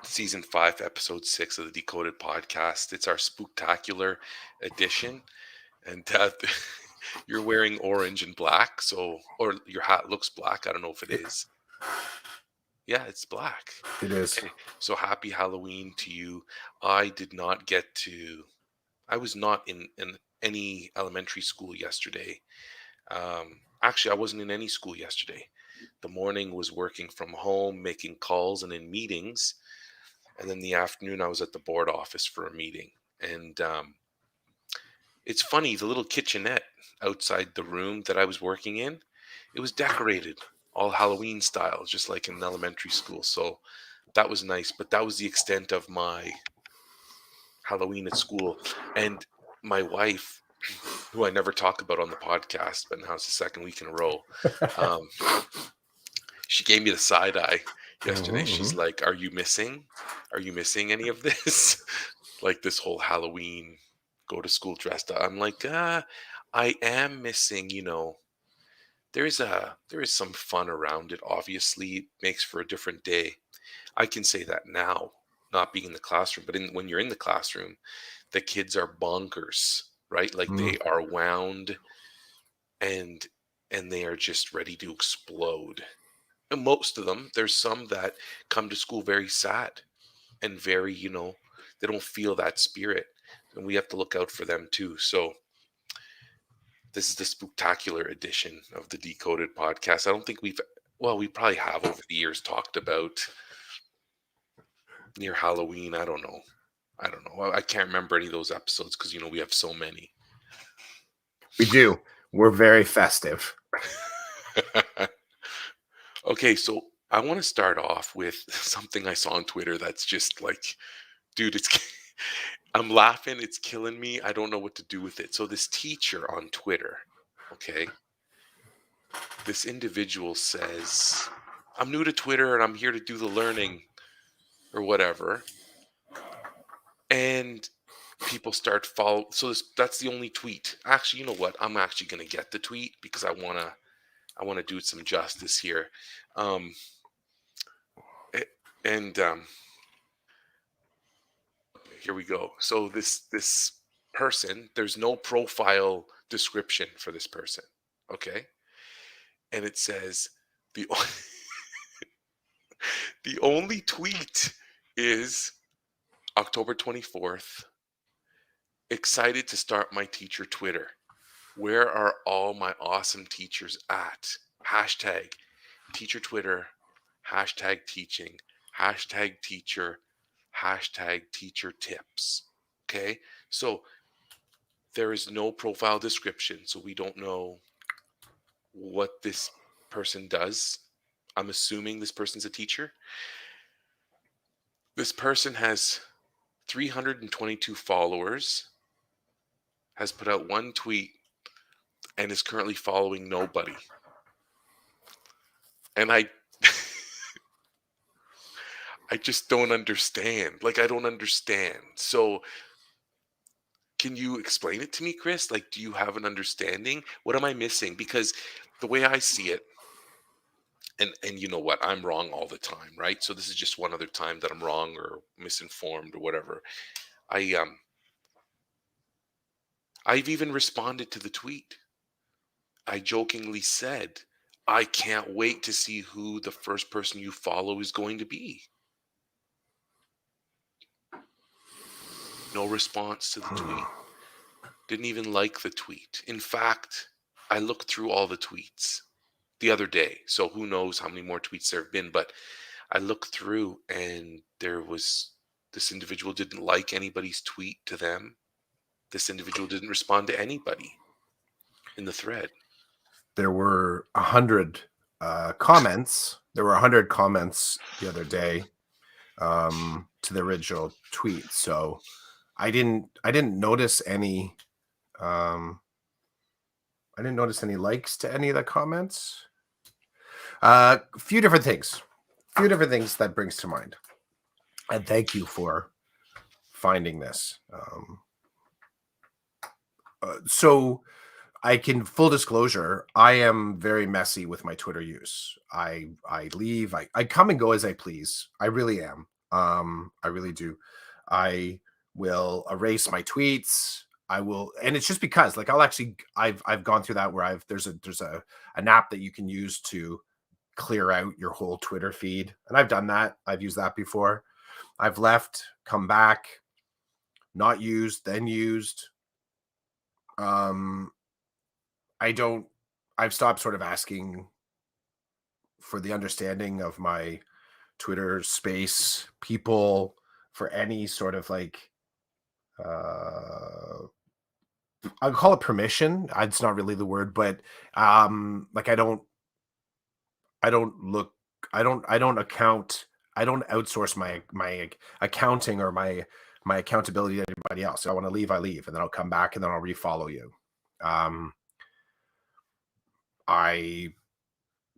Season 5, Episode 6 of the Decoded Podcast. It's our spooktacular edition. And you're wearing orange and black, or your hat looks black. I don't know if it It, is. Yeah, it's black. it is. So happy Halloween to you. I did not get to, I was not in any elementary school yesterday. Actually, I wasn't in any school yesterday. The morning was working from home, making calls and in meetings. And then the afternoon, I was at the board office for a meeting. And it's funny, the little kitchenette outside the room that I was working in, it was decorated all Halloween style, just like in elementary school. So that was nice. But that was the extent of my Halloween at school. And my wife, who I never talk about on the podcast, but now it's the second week in a row, um, she gave me the side eye yesterday. She's like, "Are you missing? Are you missing any of this? Like this whole Halloween go to school dressed up?" I'm like, I am missing, there is some fun around it. Obviously, it makes for a different day. I can say that now, not being in the classroom, but when you're in the classroom, the kids are bonkers, right? Like Mm. they are wound and they are just ready to explode. And most of them, there's some that come to school very sad and very, they don't feel that spirit. And we have to look out for them too. So this is the spectacular edition of the Decoded Podcast. I don't think we probably have over the years talked about near Halloween. I don't know. I can't remember any of those episodes because, we have so many. We do. We're very festive. Okay, so I want to start off with something I saw on Twitter that's just like, dude, I'm laughing, it's killing me. I don't know what to do with it. So this teacher on Twitter, okay, this individual says, "I'm new to Twitter and I'm here to do the learning," or whatever. And people start follow. So that's the only tweet. Actually, you know what? I'm actually going to get the tweet because I want to do it some justice here. Um, and Here we go. So this person, there's no profile description for this person, okay? And it says the the only tweet is October 24th. Excited to start my teacher Twitter. Where are all my awesome teachers at? Hashtag teacher Twitter, hashtag teaching, hashtag teacher, hashtag teacher tips. Okay, so there is no profile description, so we don't know what this person does. I'm assuming this person's a teacher. This person has 322 followers, has put out one tweet, and is currently following nobody. And I just don't understand. Like, I don't understand. So can you explain it to me, Chris? Like, do you have an understanding? What am I missing? Because the way I see it, and you know what, I'm wrong all the time, right? So this is just one other time that I'm wrong or misinformed or whatever. I I've even responded to the tweet. I jokingly said, "I can't wait to see who the first person you follow is going to be." No response to the tweet. Didn't even like the tweet. In fact, I looked through all the tweets the other day. So who knows how many more tweets there have been, but I looked through and this individual didn't like anybody's tweet to them. This individual didn't respond to anybody in the thread. There were 100 comments. There were 100 comments the other day to the original tweet. So I didn't notice any. I didn't notice any likes to any of the comments. A few different things. That brings to mind. And thank you for finding this. So I can, full disclosure, I am very messy with my Twitter use. I leave, I come and go as I please. I really am. I really do. I will erase my tweets. I will, and it's just because like I've gone through that where there's an app that you can use to clear out your whole Twitter feed. And I've done that. I've used that before. I've left, come back, not used, then used. Um, I don't, I've stopped sort of asking for the understanding of my Twitter space people for any sort of like, uh, I'd call it permission. It's not really the word, but like I don't look, I don't account, I don't outsource my accounting or my accountability to anybody else. If I want to leave, I leave, and then I'll come back and then I'll refollow you. Um, I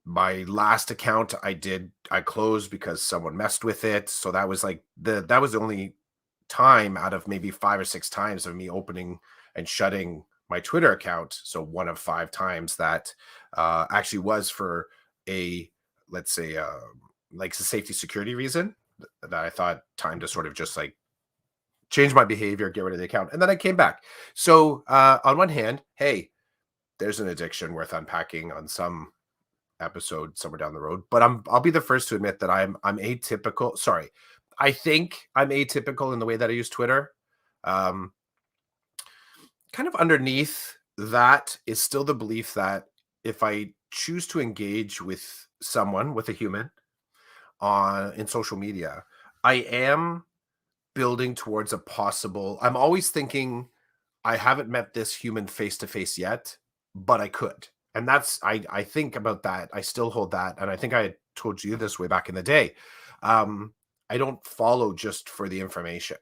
my last account I closed because someone messed with it. So that was like that was the only time out of maybe 5 or 6 times of me opening and shutting my Twitter account. So one of 5 times that actually was for a, let's say, like a safety security reason that I thought time to sort of just like change my behavior, get rid of the account. And then I came back. So on one hand, hey, there's an addiction worth unpacking on some episode somewhere down the road. But I'll be the first to admit that I'm atypical. Sorry. I think I'm atypical in the way that I use Twitter. Um, Kind of underneath that is still the belief that if I choose to engage with someone, with a human on in social media, I am building towards a possible. I'm always thinking I haven't met this human face to face yet, but I could. And that's I think about that. I still hold that. And I think I told you this way back in the day. Um, I don't follow just for the information.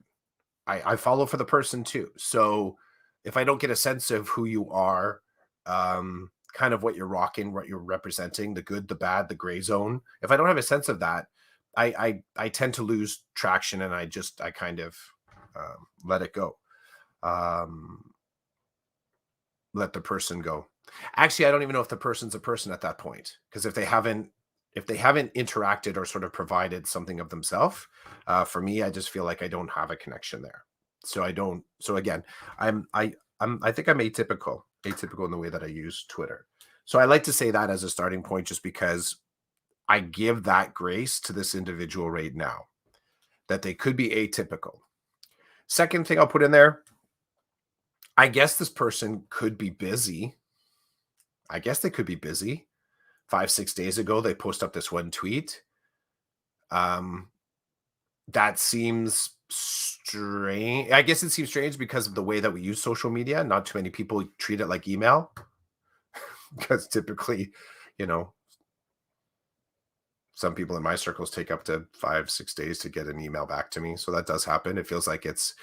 I follow for the person too. So if I don't get a sense of who you are, kind of what you're rocking, what you're representing, the good, the bad, the gray zone, if I don't have a sense of that, I tend to lose traction and I kind of let it go. Um, let the person go. Actually, I don't even know if the person's a person at that point because if they haven't interacted or sort of provided something of themselves, for me, I just feel like I don't have a connection there. So I don't. So again, I think I'm atypical in the way that I use Twitter. So I like to say that as a starting point, just because I give that grace to this individual right now that they could be atypical. Second thing I'll put in there, I guess this person could be busy. I guess they could be busy. 5, 6 days ago, they post up this one tweet. Um, that seems strange. I guess it seems strange because of the way that we use social media. Not too many people treat it like email because typically, you know, some people in my circles take up to 5, 6 days to get an email back to me. So that does happen. It feels like it's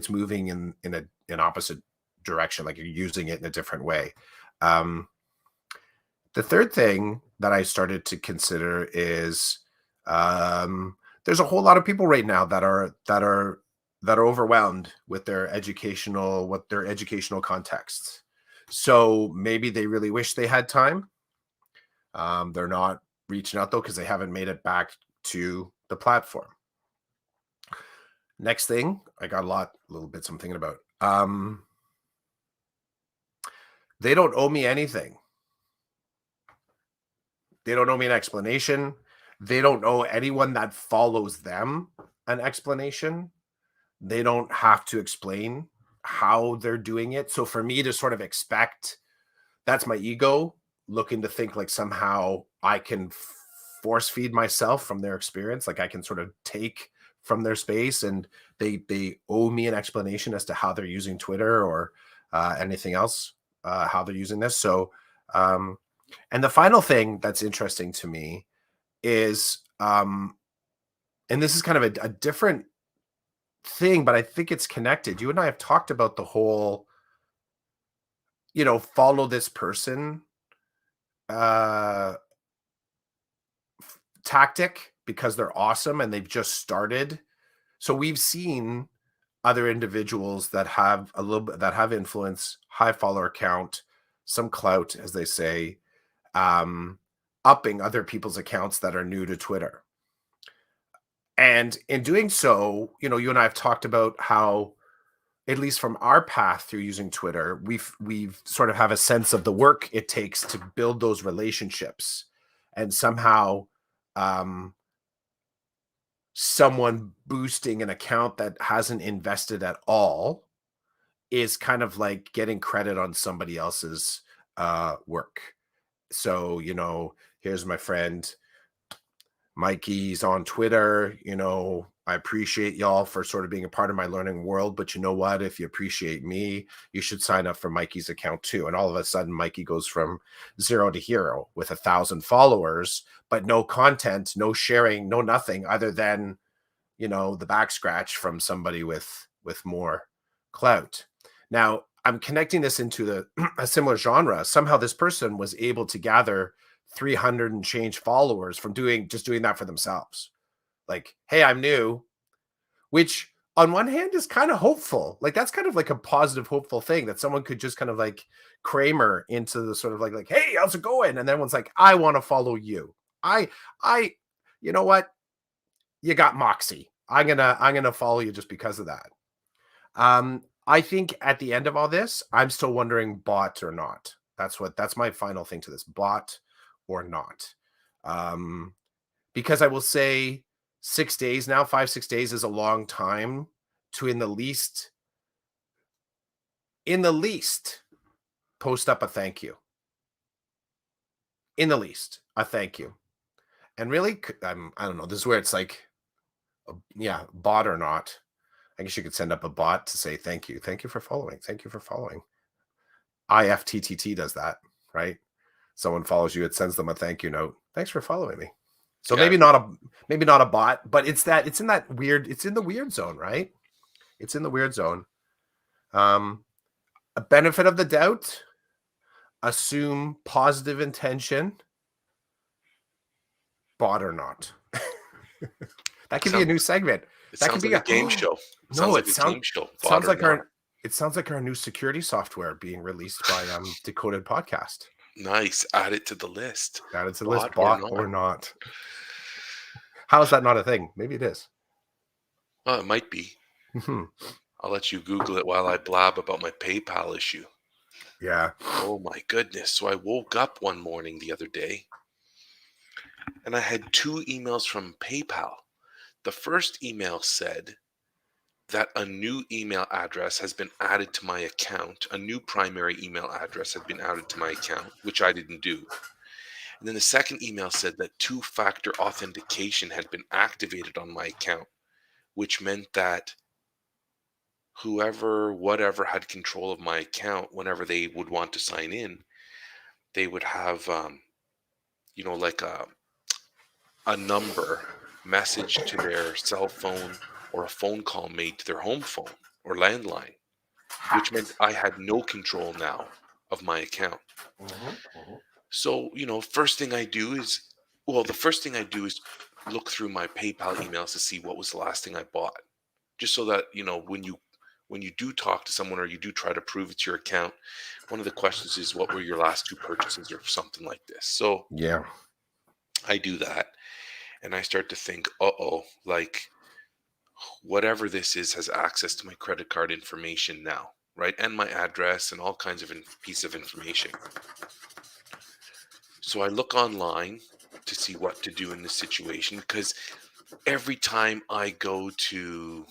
moving in an opposite direction, like you're using it in a different way. Um, the third thing that I started to consider is there's a whole lot of people right now that are overwhelmed with their educational contexts. So maybe they really wish they had time. They're not reaching out though because they haven't made it back to the platform. Next thing, I got little bits I'm thinking about. They don't owe me anything. They don't owe me an explanation. They don't owe anyone that follows them an explanation. They don't have to explain how they're doing it. So for me to sort of expect, that's my ego looking to think like somehow I can force feed myself from their experience. Like I can sort of take from their space and they owe me an explanation as to how they're using Twitter or anything else, how they're using this. So, and the final thing that's interesting to me is, and this is kind of a different thing, but I think it's connected. You and I have talked about the whole, follow this person uh tactic because they're awesome and they've just started. So we've seen other individuals that have a little bit that have influence, high follower count, some clout, as they say, upping other people's accounts that are new to Twitter. And in doing so, you and I have talked about how, at least from our path through using Twitter, we've sort of have a sense of the work it takes to build those relationships, and somehow um, someone boosting an account that hasn't invested at all is kind of like getting credit on somebody else's work. So, here's my friend Mikey's on Twitter. I appreciate y'all for sort of being a part of my learning world. But you know what? If you appreciate me, you should sign up for Mikey's account too. And all of a sudden, Mikey goes from 0 to hero with 1,000 followers, but no content, no sharing, no nothing other than, the back scratch from somebody with more clout. Now, I'm connecting this into a similar genre. Somehow this person was able to gather 300 and change followers from doing that for themselves. Like, hey, I'm new, which on one hand is kind of hopeful. Like, that's kind of like a positive, hopeful thing that someone could just kind of like Kramer into the sort of like, hey, how's it going? And then one's like, I want to follow you. I, you know what? You got moxie. I'm gonna follow you just because of that. I think at the end of all this, I'm still wondering bot or not. That's my final thing to this, bot or not. Um, because I will say 6 days now, 5, 6 days is a long time to in the least post up a thank you. In the least, a thank you. And really, I don't know. This is where it's like, yeah, bot or not. I guess you could send up a bot to say thank you. Thank you for following. Thank you for following. IFTTT does that, right? Someone follows you, it sends them a thank you note. Thanks for following me. So Yeah. maybe not a bot, but it's in the weird zone, right? It's in the weird zone. A benefit of the doubt, assume positive intention, bot or not. That could be a Sounds new segment. it That could sounds be like a a game show. It sounds no, like a game show, bot sounds or like not. our new security software being released by Decoded Podcast. Nice. Add it to the list. Added to the list, Bot or bot not. or not. How is that not a thing? Maybe it is. Oh, it might be. I'll let you Google it while I blab about my PayPal issue. Yeah. Oh my goodness. So I woke up one morning the other day and I had 2 emails from PayPal. The first email said that a new email address has been added to my account. A new primary email address had been added to my account, which I didn't do. And then the second email said that 2-factor authentication had been activated on my account, which meant that whoever, whatever had control of my account, whenever they would want to sign in, they would have, like a number message to their cell phone or a phone call made to their home phone or landline, which meant Hacked. I had no control now of my account. So, the first thing I do is look through my PayPal emails to see what was the last thing I bought. Just so that, when you do talk to someone or you do try to prove it's your account, one of the questions is what were your last 2 purchases or something like this. So Yeah. I do that and I start to think, uh-oh, like whatever this is has access to my credit card information now, right? And my address and all kinds of piece of information. So I look online to see what to do in this situation because every time I go to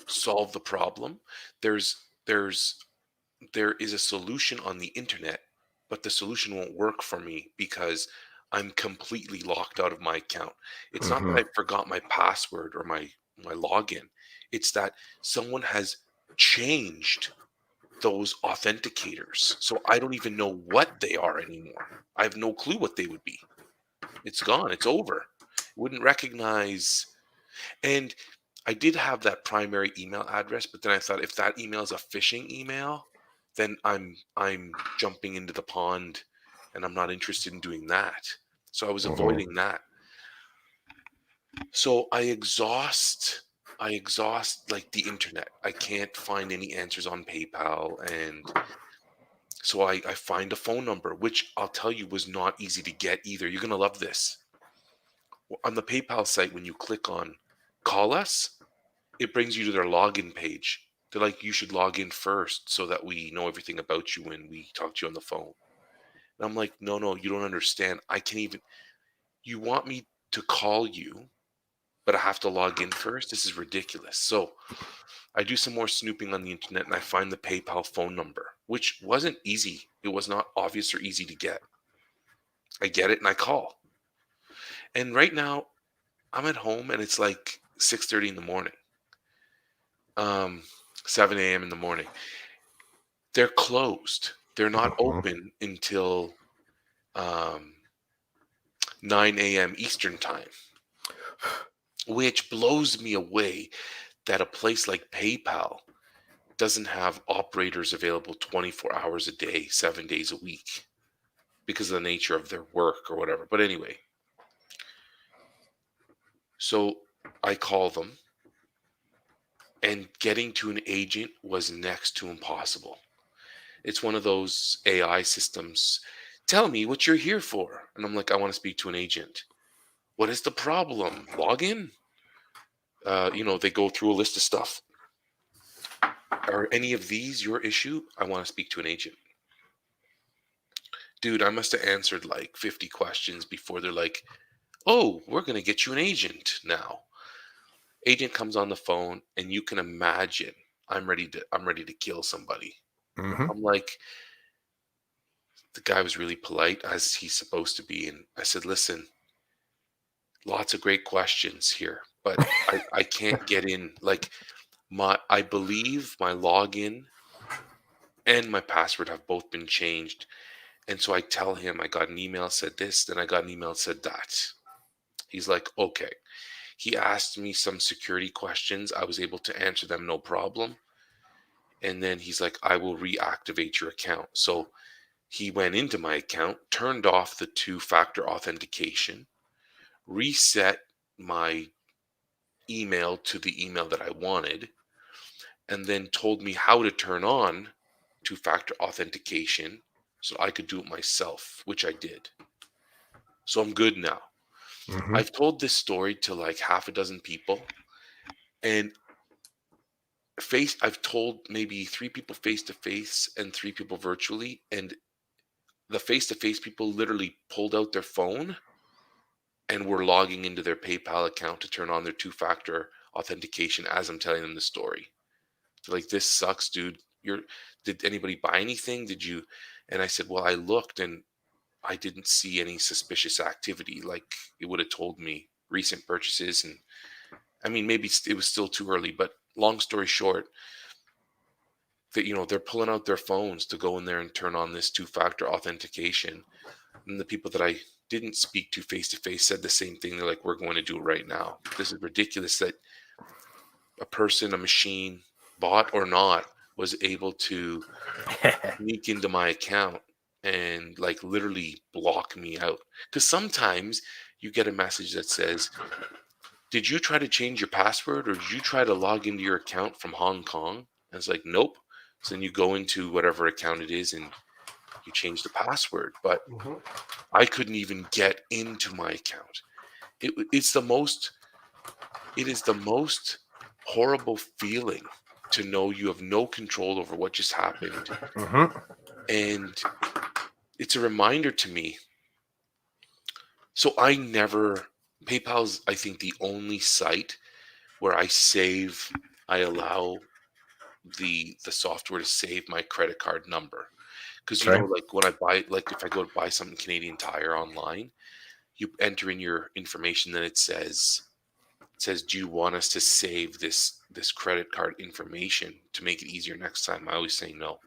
solve the problem, there's there is a solution on the internet, but the solution won't work for me because I'm completely locked out of my account. It's not that I forgot my password or my login. It's that someone has changed those authenticators. So I don't even know what they are anymore. I have no clue what they would be. It's gone. It's over. Wouldn't recognize. And I did have that primary email address, but then I thought if that email is a phishing email, then I'm jumping into the pond and I'm not interested in doing that. So I was avoiding that. So I exhaust like the internet. I can't find any answers on PayPal. And so I find a phone number, which I'll tell you was not easy to get either. You're gonna love this. On the PayPal site, when you click on call us, it brings you to their login page. They're like, you should log in first so that we know everything about you when we talk to you on the phone. And I'm like, no, no, you don't understand. I can't even, you want me to call you, but I have to log in first? This is ridiculous. So I do some more snooping on the internet and I find the PayPal phone number, which wasn't easy. It was not obvious or easy to get. I get it and I call. And right now I'm at home and it's like 6:30 in the morning. Um 7 a.m. in the morning. They're closed. They're not Mhm. open until um 9 a.m. Eastern time, which blows me away that a place like PayPal doesn't have operators available 24 hours a day, 7 days a week because of the nature of their work or whatever. But anyway, so I call them, and getting to an agent was next to impossible. It's one of those AI systems. Tell me what you're here for. And I'm like, I want to speak to an agent. What is the problem? Log in. They go through a list of stuff. Are any of these your issue? I want to speak to an agent. Dude, I must have answered like 50 questions before they're like, oh, we're going to get you an agent now. Agent comes on the phone and you can imagine I'm ready to kill somebody. Mhm. I'm like, the guy was really polite as he's supposed to be. And I said, listen, lots of great questions here, but I can't get in. Like, I believe my login and my password have both been changed. And so I tell him I got an email said this, then I got an email said that. He's like, okay. He asked me some security questions. I was able to answer them no problem. And then he's like, I will reactivate your account. So he went into my account, turned off the two-factor authentication, reset my email to the email that I wanted, and then told me how to turn on two-factor authentication so I could do it myself, which I did. So I'm good now. Mhm. I've told this story to like half a dozen people, and I've told maybe three people face to face and three people virtually, and the face to face people literally pulled out their phone and were logging into their PayPal account to turn on their two-factor authentication as I'm telling them the story. They're like, this sucks, dude. Did anybody buy anything? Did you? And I said, well, I looked and I didn't see any suspicious activity. Like, it would have told me recent purchases. And I mean, maybe it was still too early, but long story short, that they're pulling out their phones to go in there and turn on this two-factor authentication. And the people that I didn't speak to face said the same thing. They're like, we're going to do it right now. This is ridiculous that a person, a machine, bot or not, was able to sneak into my account and like literally block me out. Because sometimes you get a message that says, did you try to change your password or did you try to log into your account from Hong Kong? And it's like, nope. So then you go into whatever account it is and you change the password. But Mhm. I couldn't even get into my account. It's the most, it is the most horrible feeling to know you have no control over what just happened. Mhm. And it's a reminder to me. So PayPal's, I think, the only site where I allow the software to save my credit card number. Because, Okay. like when I buy, like if I go to buy something Canadian Tire online, you enter in your information, then it says, do you want us to save this credit card information to make it easier next time? I always say no.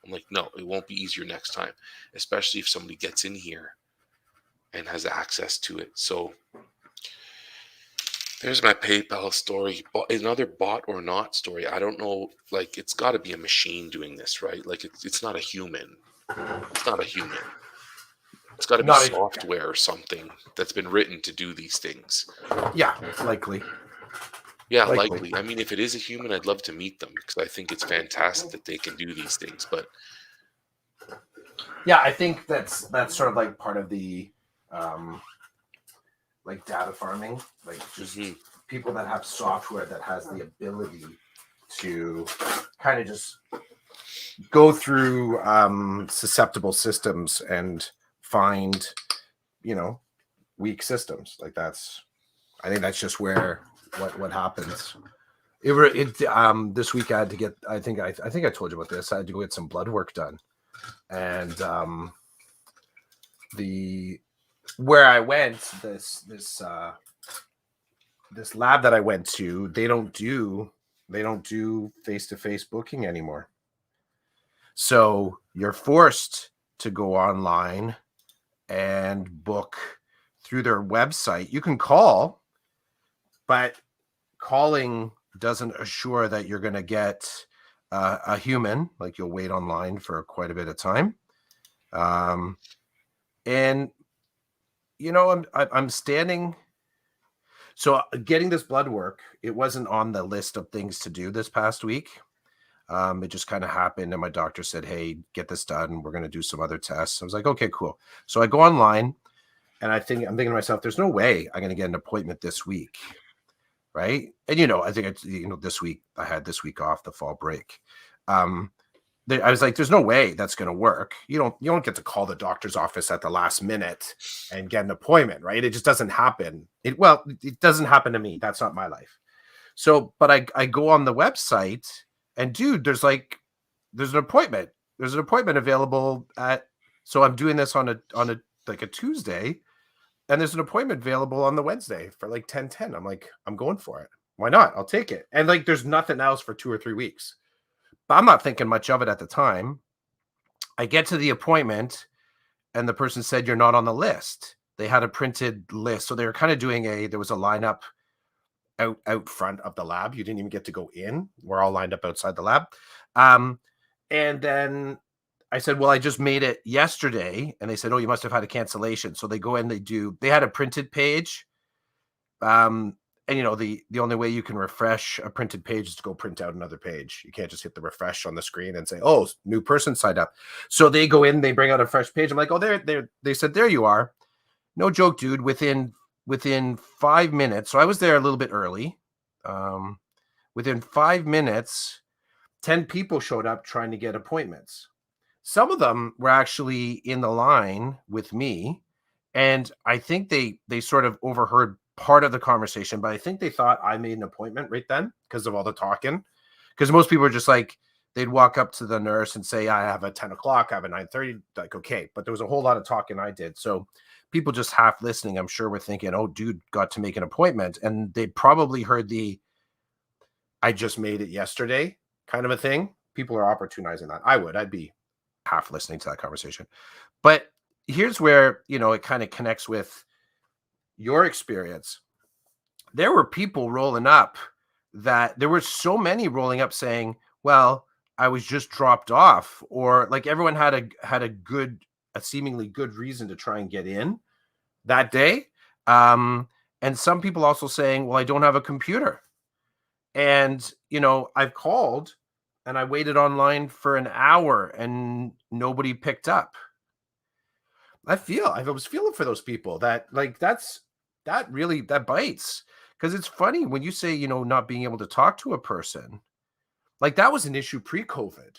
I'm like, no, it won't be easier next time, especially if somebody gets in here and has access to it. So there's my PayPal story. Another bot or not story. I don't know. Like, it's got to be a machine doing this, right? Like, it's not a human. It's not a human. It's got to be Not a, software or something that's been written to do these things. yeah, likely. Yeah, Likely. likely. I mean, if it is a human, I'd love to meet them because I think it's fantastic that they can do these things. But Yeah, I think that's sort of like part of the um like data farming, like just Hmm. people that have software that has the ability to kind of just go through susceptible systems and find, you know, weak systems. Like that's, I think that's just where what happens. This week I had to get, I think I told you about this. I had to go get some blood work done, and the where I went, this lab that I went to, they don't do face-to-face booking anymore. So you're forced to go online and book through their website. You can call, but calling doesn't assure that you're going to get a human. Like you'll wait online for quite a bit of time. And you know, I'm standing. So getting this blood work, it wasn't on the list of things to do this past week. It just kind of happened, and my doctor said, "Hey, get this done. We're going to do some other tests." I was like, "Okay, cool." So I go online, and I'm thinking to myself, "There's no way I'm going to get an appointment this week, right?" And you know, I think it's, you know, this week I had this week off, the fall break. I was like, "There's no way that's going to work. You don't get to call the doctor's office at the last minute and get an appointment, right? It just doesn't happen. It doesn't happen to me. That's not my life." So, but I go on the website, and dude, there's an appointment. There's an appointment available at. So I'm doing this on a like a Tuesday, and there's an appointment available on the Wednesday for like 10:10. I'm like, I'm going for it. Why not? I'll take it. And like, there's nothing else for 2 or 3 weeks. But I'm not thinking much of it at the time. I get to the appointment, and the person said, "You're not on the list." They had a printed list, so they were kind of doing there was a lineup out front of the lab. You didn't even get to go in. We're all lined up outside the lab. And then I said, "Well, I just made it yesterday." And they said, "Oh, you must have had a cancellation." So they go in, they had a printed page. And you know, the only way you can refresh a printed page is to go print out another page. You can't just hit the refresh on the screen and say, "Oh, new person signed up." So they go in, they bring out a fresh page. I'm like, "Oh, they said, there you are." No joke, dude. Within 5 minutes, so I was there a little bit early. Um, Within 5 minutes, 10 people showed up trying to get appointments. Some of them were actually in the line with me, and I think they sort of overheard part of the conversation, but I think they thought I made an appointment right then because of all the talking. Because most people are just like, they'd walk up to the nurse and say, "I have a 10 o'clock, I have a 9:30." Like, okay, but there was a whole lot of talking I did. So people just half listening, I'm sure, were thinking, "Oh, dude got to make an appointment." And they probably heard "I just made it yesterday" kind of a thing. People are opportunizing that. I'd be half listening to that conversation. But here's where, you know, it kind of connects with your experience. There were people rolling up that there were so many rolling up saying, "Well, I was just dropped off," or like everyone a seemingly good reason to try and get in that day. Um, and some people also saying, "Well, I don't have a computer." And, you know, I've called and I waited online for an hour and nobody picked up. I was feeling for those people that like that really that bites. Because it's funny when you say, you know, not being able to talk to a person, like that was an issue pre-COVID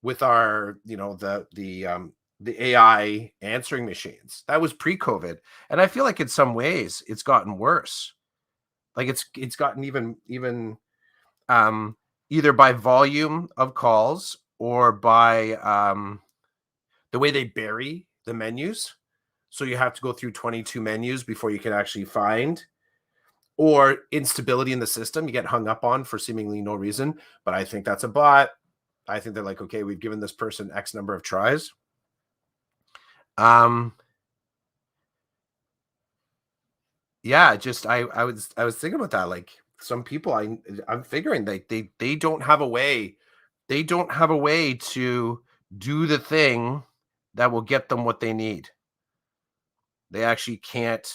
with our, you know, the AI answering machines. That was pre-COVID. And I feel like in some ways it's gotten worse. Like it's gotten even um either by volume of calls or by the way they bury the menus. So you have to go through 22 menus before you can actually find, or instability in the system you get hung up on for seemingly no reason. But I think that's a bot. I think they're like, okay, we've given this person X number of tries. Um, yeah, just I was thinking about that. Like some people I'm figuring they don't have a way, they don't have a way to do the thing that will get them what they need. They actually can't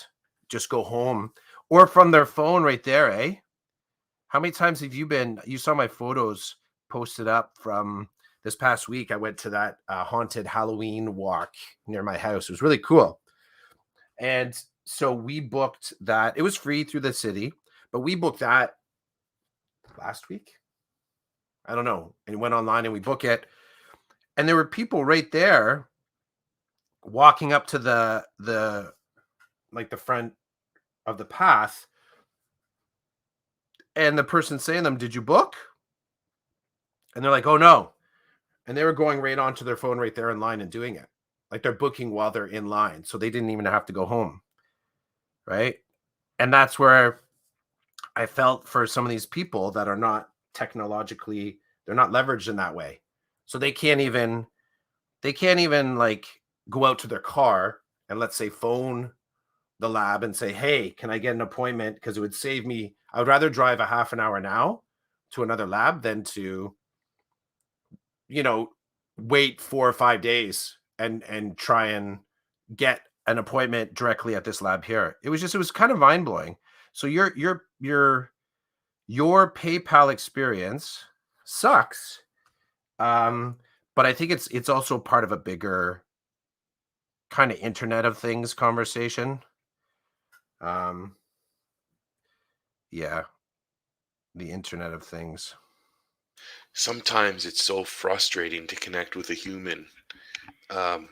just go home or from their phone right there, eh? How many times have you saw my photos posted up from this past week? I went to that haunted Halloween walk near my house. It was really cool. And So we booked that. It was free through the city, but we booked that last week. I don't know. And went online and we book it. And there were people right there walking up to the like the front of the path, and the person saying to them, "Did you book?" And they're like, "Oh no." And they were going right onto their phone right there in line and doing it. Like they're booking while they're in line. So they didn't even have to go home. Right. And that's where I felt for some of these people that are not technologically, they're not leveraged in that way. So they can't even like go out to their car and, let's say, phone the lab and say, "Hey, can I get an appointment?" Because it would save me. I would rather drive a half an hour now to another lab than to, you know, wait 4 or 5 days and try and get an appointment directly at this lab here. It was kind of mind blowing. So your PayPal experience sucks. Um, but I think it's also part of a bigger kind of Internet of Things conversation. Um, yeah, the Internet of Things. Sometimes it's so frustrating to connect with a human. Um,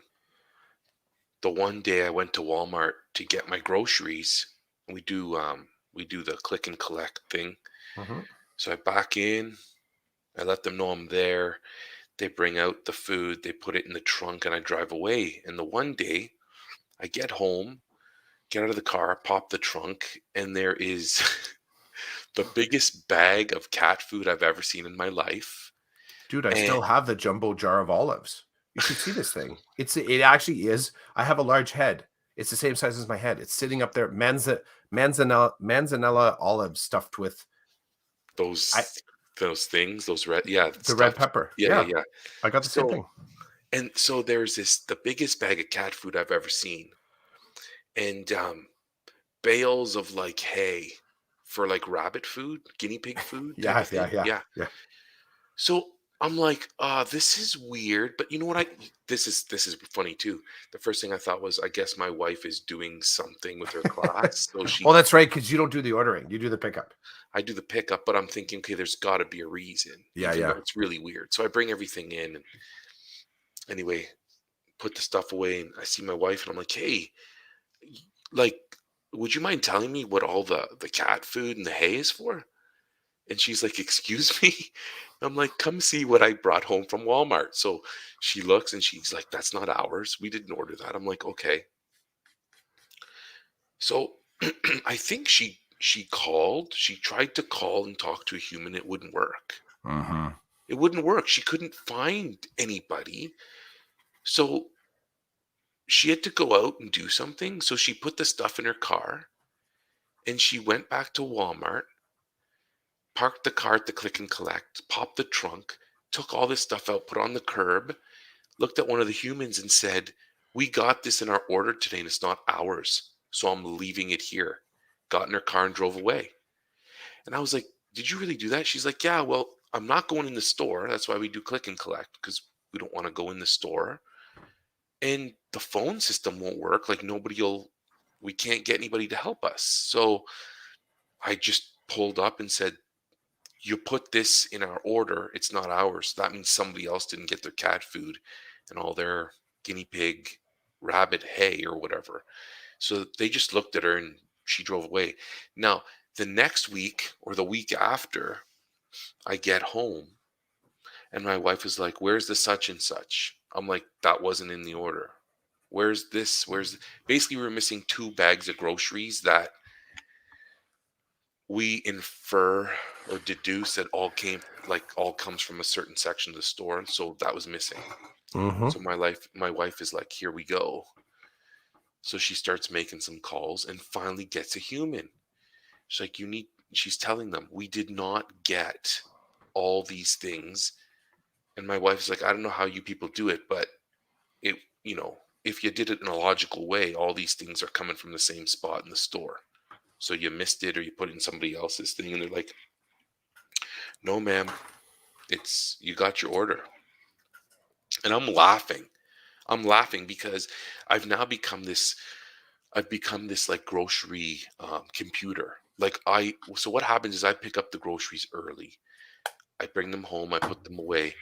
the one day I went to Walmart to get my groceries, we do the click and collect thing. Mhm. So I back in, I let them know I'm there. They bring out the food, they put it in the trunk, and I drive away. And the one day I get home, get out of the car, pop the trunk, and there is the biggest bag of cat food I've ever seen in my life. Dude, I And still have the jumbo jar of olives. You should see this thing. It actually is. I have a large head. It's the same size as my head. It's sitting up there. Manzanella olives stuffed with I those things, those red, yeah, the red stuffed. pepper. Yeah, yeah, Yeah, yeah. I got the same So thing. and so there's the biggest bag of cat food I've ever seen, and bales of like hay for like rabbit food, guinea pig food type Yeah, of yeah, thing. yeah, Yeah. yeah. So I'm like, this is weird, but you know what? This is funny too. The first thing I thought was, I guess my wife is doing something with her class, so Oh, she, that's right, because you don't do the ordering. You do the pickup. I do the pickup, but I'm thinking, okay, there's got to be a reason, Yeah, even though yeah. it's really weird. So I bring everything in, and anyway, put the stuff away, and I see my wife, and I'm like, hey, like, would you mind telling me what all the cat food and the hay is for? And she's like, "Excuse me?" I'm like, "Come see what I brought home from Walmart." So she looks and she's like, "That's not ours. We didn't order that." I'm like, "Okay." So I think she called. She tried to call and talk to a human. It wouldn't work. Mhm. It wouldn't work. She couldn't find anybody. So she had to go out and do something. So she put the stuff in her car and she went back to Walmart, parked the car at the click and collect, popped the trunk, took all this stuff out, put it on the curb, looked at one of the humans and said, "We got this in our order today and it's not ours. So I'm leaving it here." Got in her car and drove away. And I was like, "Did you really do that?" She's like, "Yeah, well, I'm not going in the store. That's why we do click and collect, because we don't want to go in the store. And the phone system won't work. Like, we can't get anybody to help us." So I just pulled up and said, "You put this in our order. It's not ours. That means somebody else didn't get their cat food and all their guinea pig, rabbit hay or whatever." So they just looked at her and she drove away. Now, the next week or the week after, I get home and my wife is like, "Where's the such and such?" I'm like, "That wasn't in the order. Where's this? Basically, we were missing 2 bags of groceries that we infer or deduce that all comes from a certain section of the store, and so that was missing. Mhm. So my wife is like, "Here we go." So she starts making some calls and finally gets a human. She's like, she's telling them, "We did not get all these things." And my wife's like, "I don't know how you people do it, but it, if you did it in a logical way, all these things are coming from the same spot in the store. So you missed it or you put it in somebody else's thing." And they're like, "No, ma'am, you got your order." And I'm laughing. I'm laughing because I've now become this I've become this like grocery computer. So what happens is I pick up the groceries early. I bring them home, I put them away,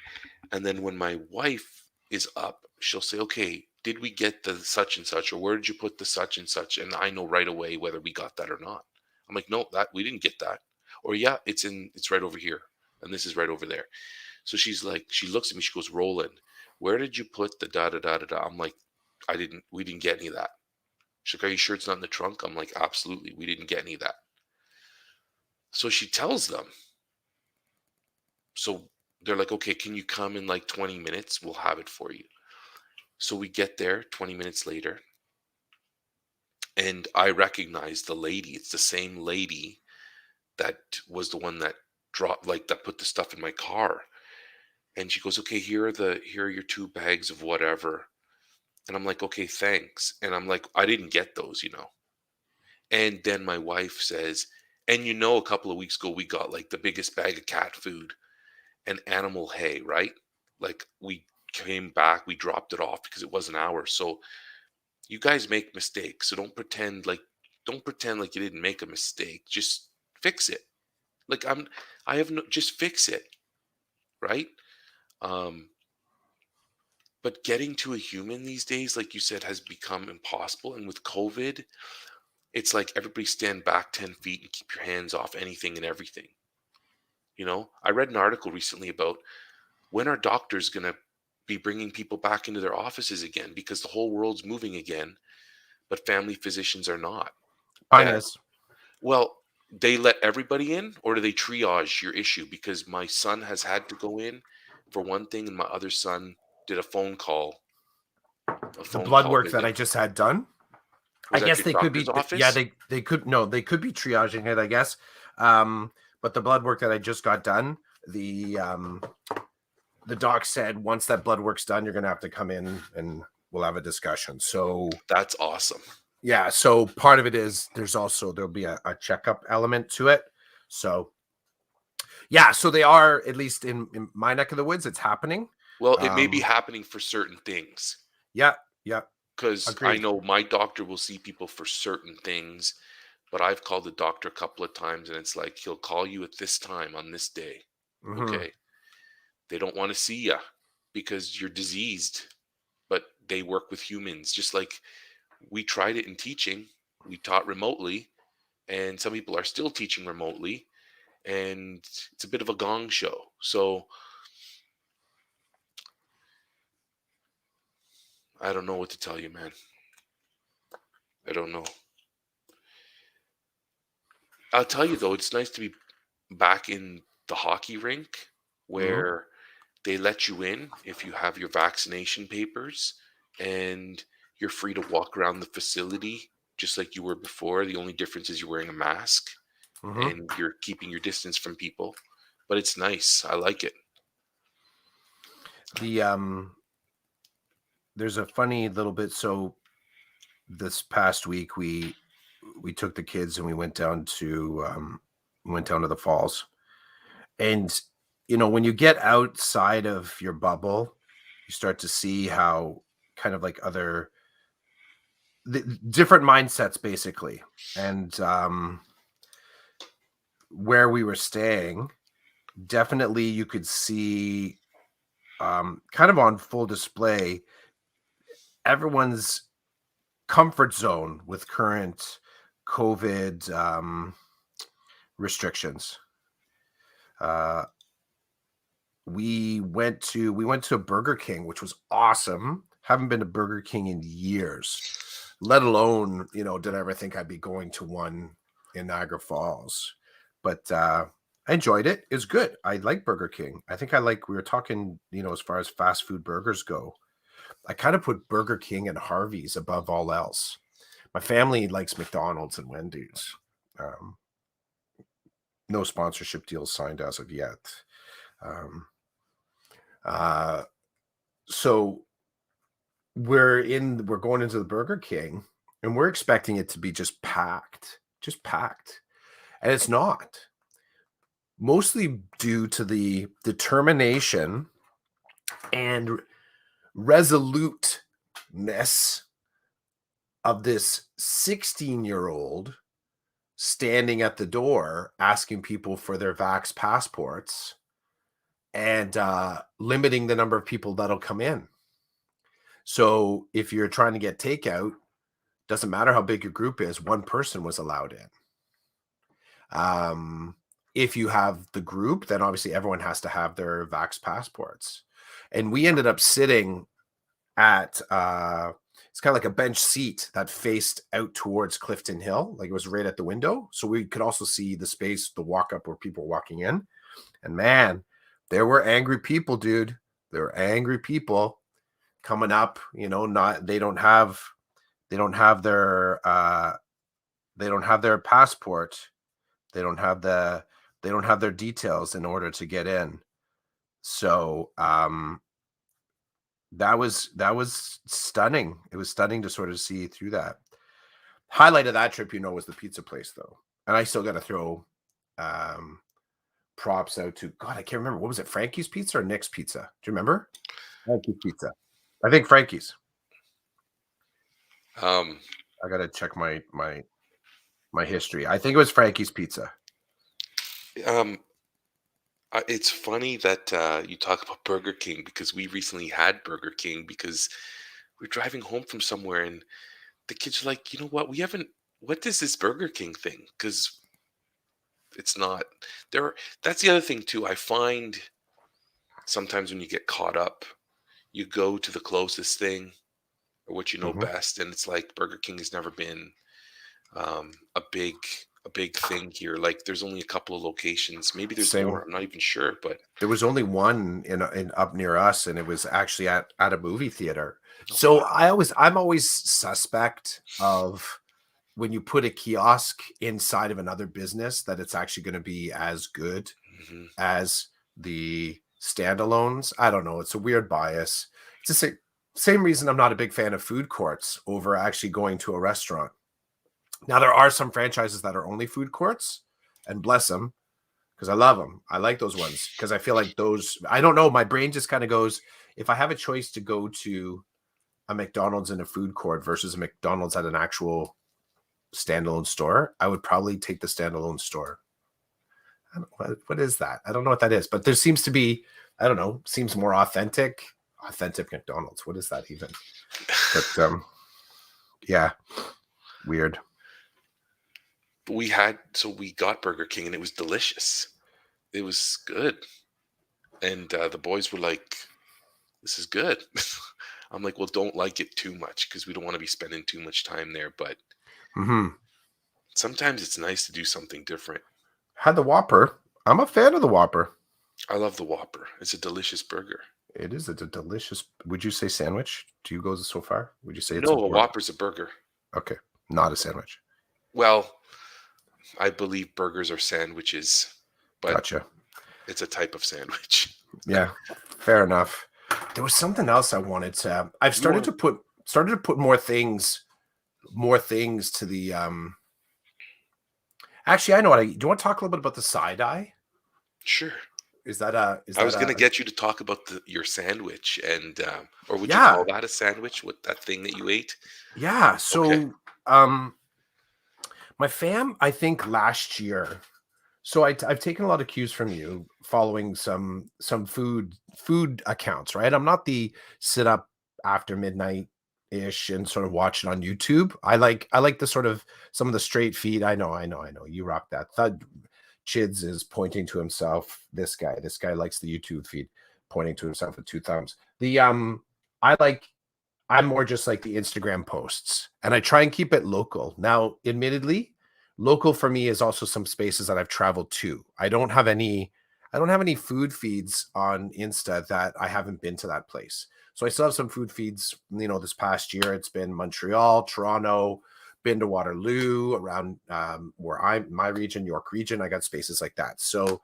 and then when my wife is up, she'll say, "Okay, did we get the such and such, or where did you put the such and such?" And I know right away whether we got that or not. I'm like, "No, that we didn't get that," or "Yeah, it's right over here, and this is right over there." So she's like, she looks at me, she goes, "Roland, where did you put the da da da da da?" I'm like, We didn't get any of that." She's like, "Are you sure it's not in the trunk?" I'm like, "Absolutely, we didn't get any of that." So she tells them. So they're like, "Okay, can you come in like 20 minutes? We'll have it for you." So we get there 20 minutes later, and I recognize the lady. It's the same lady that was the one that that put the stuff in my car. And she goes, "Okay, here are your 2 bags of whatever." And I'm like, "Okay, thanks." And I'm like, "I didn't get those." And then my wife says, "And a couple of weeks ago we got like the biggest bag of cat food and animal hay, right? Like we came back, we dropped it off because it wasn't ours. So you guys make mistakes. So don't pretend like you didn't make a mistake. Just fix it. Like I have no just fix it, right? Um but getting to a human these days, like you said, has become impossible. And with COVID, it's like everybody stand back 10 feet and keep your hands off anything and everything. I read an article recently about when are doctors going to be bringing people back into their offices again because the whole world's moving again, but family physicians are not. Mine And is. well, they let everybody in, or do they triage your issue? Because my son has had to go in for one thing, and my other son did a The phone blood call work that visit. I just had done, I Was that guess your they could doctor's be, yeah, office? they could, no, they could be triaging it, I guess. But the blood work that I just got done, the doc said once that blood work's done, you're gonna have to come in and we'll have a discussion. So That's awesome. yeah, so part of it is there'll be a checkup element to it. So yeah, so they are, at least in my neck of the woods, it's happening. Well, it may be Um, happening for certain things yeah, yeah, because I agreed. know my doctor will see people for certain things, but I've called the doctor a couple of times and it's like he'll call you at this time on this day. Hmm. Okay. They don't want to see you because you're diseased, but they work with humans. Just like we tried it in teaching, we taught remotely, and some people are still teaching remotely, and it's a bit of a gong show. So I don't know what to tell you, man. I don't know. I'll tell you though, it's nice to be back in the hockey rink Hmm. where they let you in if you have your vaccination papers and you're free to walk around the facility just like you were before. The only difference is you're wearing a mask Hmm. and you're keeping your distance from people. But it's nice. I like it. The There's a funny little bit. So this past week we took the kids and we went down to the falls. And when you get outside of your bubble, you start to see how kind of like different mindsets basically. And where we were staying, definitely you could see, kind of on full display, everyone's comfort zone with current COVID restrictions. Uh, we went to Burger King, which was awesome. Haven't been to Burger King in years, let alone did I ever think I'd be going to one in Niagara Falls. But I enjoyed it. It's good. I like Burger King. I think I like. We were talking, as far as fast food burgers go. I kind of put Burger King and Harvey's above all else. My family likes McDonald's and Wendy's. Um, no sponsorship deals signed as of yet. Um, uh, so we're going into the Burger King and we're expecting it to be just packed. And it's not. Mostly due to the determination and resoluteness of this 16-year-old standing at the door asking people for their vax passports and limiting the number of people that'll come in. So if you're trying to get takeout, doesn't matter how big your group is, one person was allowed in. If you have the group, then obviously everyone has to have their vax passports. And we ended up sitting at it's kind of like a bench seat that faced out towards Clifton Hill, like it was right at the window. So we could also see the space, the walk up where people were walking in. And man, there were angry people, dude. There were angry people coming up, not they don't have their passport. They don't have their details in order to get in. So that was stunning. It was stunning to sort of see through that. Highlight of that trip, was the pizza place though. And I still got to throw props out to God. I can't remember, what was it? Frankie's Pizza or Nick's Pizza? Do you remember? Frankie's Pizza. I think Frankie's. I gotta check my history. I think it was Frankie's Pizza. It's funny that you talk about Burger King because we recently had Burger King because we're driving home from somewhere and the kids are like, you know what? What is this Burger King thing? Because it's not there. That's the other thing too. I find sometimes when you get caught up, you go to the closest thing or what you know best, and it's like Burger King has never been a big thing here. Like there's only a couple of locations. Maybe there's more. I'm not even sure, but there was only one in up near us, and it was actually at a movie theater. So wow. I'm always suspect of when you put a kiosk inside of another business that it's actually going to be as good as the standalones. I don't know. It's a weird bias. It's the same reason I'm not a big fan of food courts over actually going to a restaurant. Now, there are some franchises that are only food courts, and bless them, because I love them. I like those ones because I feel like those, I don't know, my brain just kind of goes, if I have a choice to go to a McDonald's in a food court versus a McDonald's at an actual standalone store, I would probably take the standalone store. I don't know, what is that? I don't know what that is, but there seems to be, I don't know, seems more authentic McDonald's. What is that even? But yeah, weird. But we got Burger King and it was delicious. It was good. And the boys were like, this is good. I'm like, well, don't like it too much because we don't want to be spending too much time there. But sometimes it's nice to do something different. Had the Whopper. I'm a fan of the Whopper. I love the Whopper. It's a delicious burger. It is a delicious. Would you say sandwich? Do you go so far? Would you say it's a Whopper's a burger? Okay, not a sandwich. Well, I believe burgers are sandwiches, but gotcha. It's a type of sandwich. Yeah, fair enough. There was something else I wanted to. I've started to put more things to the. Actually, I know what do you want to talk a little bit about the side eye? Sure. I was going to get you to talk about your sandwich and, or would you call that a sandwich? What, that thing that you ate? Yeah. So, my fam, I think last year. So I've taken a lot of cues from you, following some food accounts, right? I'm not the sit up after midnight ish and sort of watch it on YouTube. I like the sort of some of the straight feed. I know. You rock that. Chids is pointing to himself. This guy likes the YouTube feed, pointing to himself with two thumbs. I'm more just like the Instagram posts, and I try and keep it local. Now, admittedly, local for me is also some spaces that I've traveled to. I don't have any food feeds on Insta that I haven't been to that place. So I still have some food feeds, this past year. It's been Montreal, Toronto, been to Waterloo, around where my region, York region. I got spaces like that. So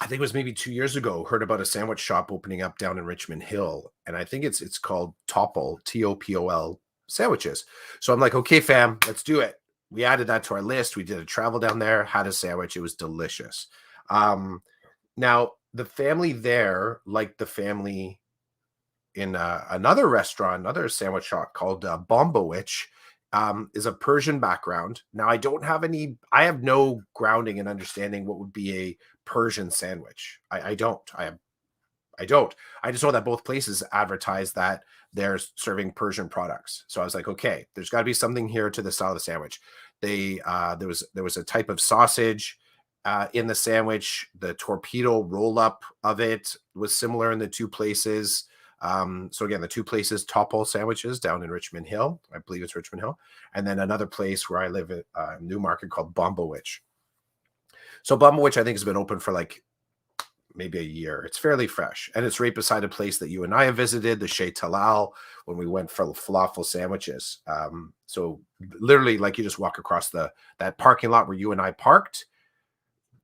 I think it was maybe 2 years ago, heard about a sandwich shop opening up down in Richmond Hill. And I think it's called Topol, Topol sandwiches. So I'm like, okay, fam, let's do it. We added that to our list. We did a travel down there, had a sandwich. It was delicious. Now, the family there, like the family in another restaurant, another sandwich shop called Bomba, which is a Persian background. Now, I have no grounding in understanding what would be a Persian sandwich. I don't. I don't. I just know that both places advertise that they're serving Persian products. So I was like, okay, there's got to be something here to the style of the sandwich. There was a type of sausage in the sandwich. The torpedo roll up of it was similar in the two places. So again, the two places, Topple Sandwiches down in Richmond Hill, I believe it's Richmond Hill, and then another place where I live at Newmarket called Bombowich. So Bombowich, I think, has been open for like maybe a year. It's fairly fresh, and it's right beside a place that you and I have visited, the Chez Talal, when we went for falafel sandwiches. So literally, like, you just walk across that parking lot where you and I parked.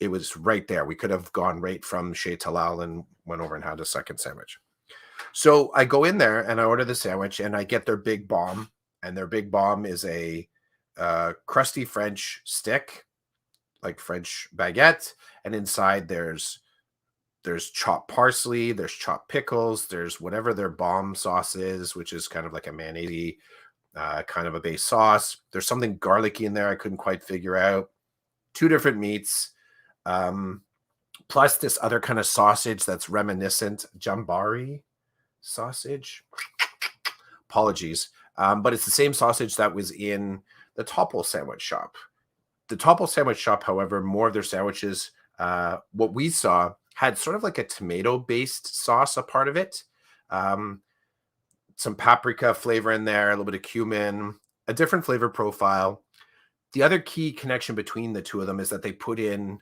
It was right there. We could have gone right from Chez Talal and went over and had a second sandwich. So I go in there and I order the sandwich and I get their big bomb. And their big bomb is a crusty French stick, like French baguette. And inside there's chopped parsley, there's chopped pickles, there's whatever their bomb sauce is, which is kind of like a mayonnaise kind of a base sauce. There's something garlicky in there I couldn't quite figure out. Two different meats. Plus this other kind of sausage that's reminiscent, jambari sausage. Apologies. But it's the same sausage that was in the Topple sandwich shop. The Topple sandwich shop, however, more of their sandwiches, what we saw, had sort of like a tomato-based sauce, a part of it. Some paprika flavor in there, a little bit of cumin, a different flavor profile. The other key connection between the two of them is that they put in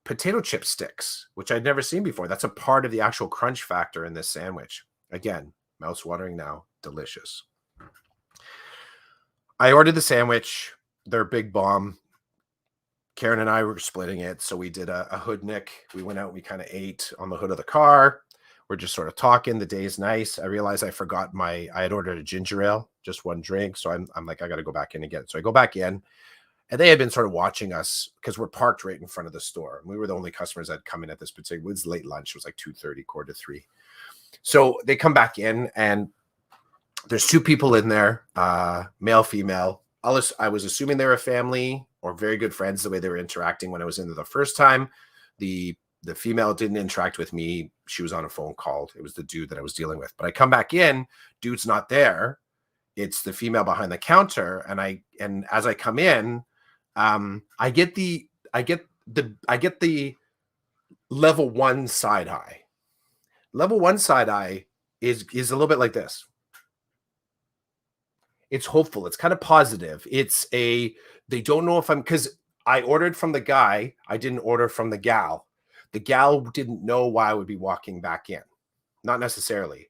potato chip sticks, which I'd never seen before. That's a part of the actual crunch factor in this sandwich. Again, mouth's watering now. Delicious. I ordered the sandwich, their big bomb. Karen and I were splitting it, so we did a hood nick. We went out, we kind of ate on the hood of the car. We're just sort of talking. The day's nice. I realized I had ordered a ginger ale, just one drink. So I'm like, I got to go back in and get it. So I go back in, and they had been sort of watching us because we're parked right in front of the store. We were the only customers that had come in at this particular. It was late lunch. It was like 2:30, 2:45. So they come back in, and there's two people in there, male, female. I was assuming they were a family or very good friends the way they were interacting when I was in there the first time. The female didn't interact with me. She was on a phone call. It was the dude that I was dealing with. But I come back in, dude's not there. It's the female behind the counter. And as I come in, I get the level one side eye. Level one side eye is a little bit like this. It's hopeful. It's kind of positive. They don't know if because I ordered from the guy. I didn't order from the gal. The gal didn't know why I would be walking back in. Not necessarily.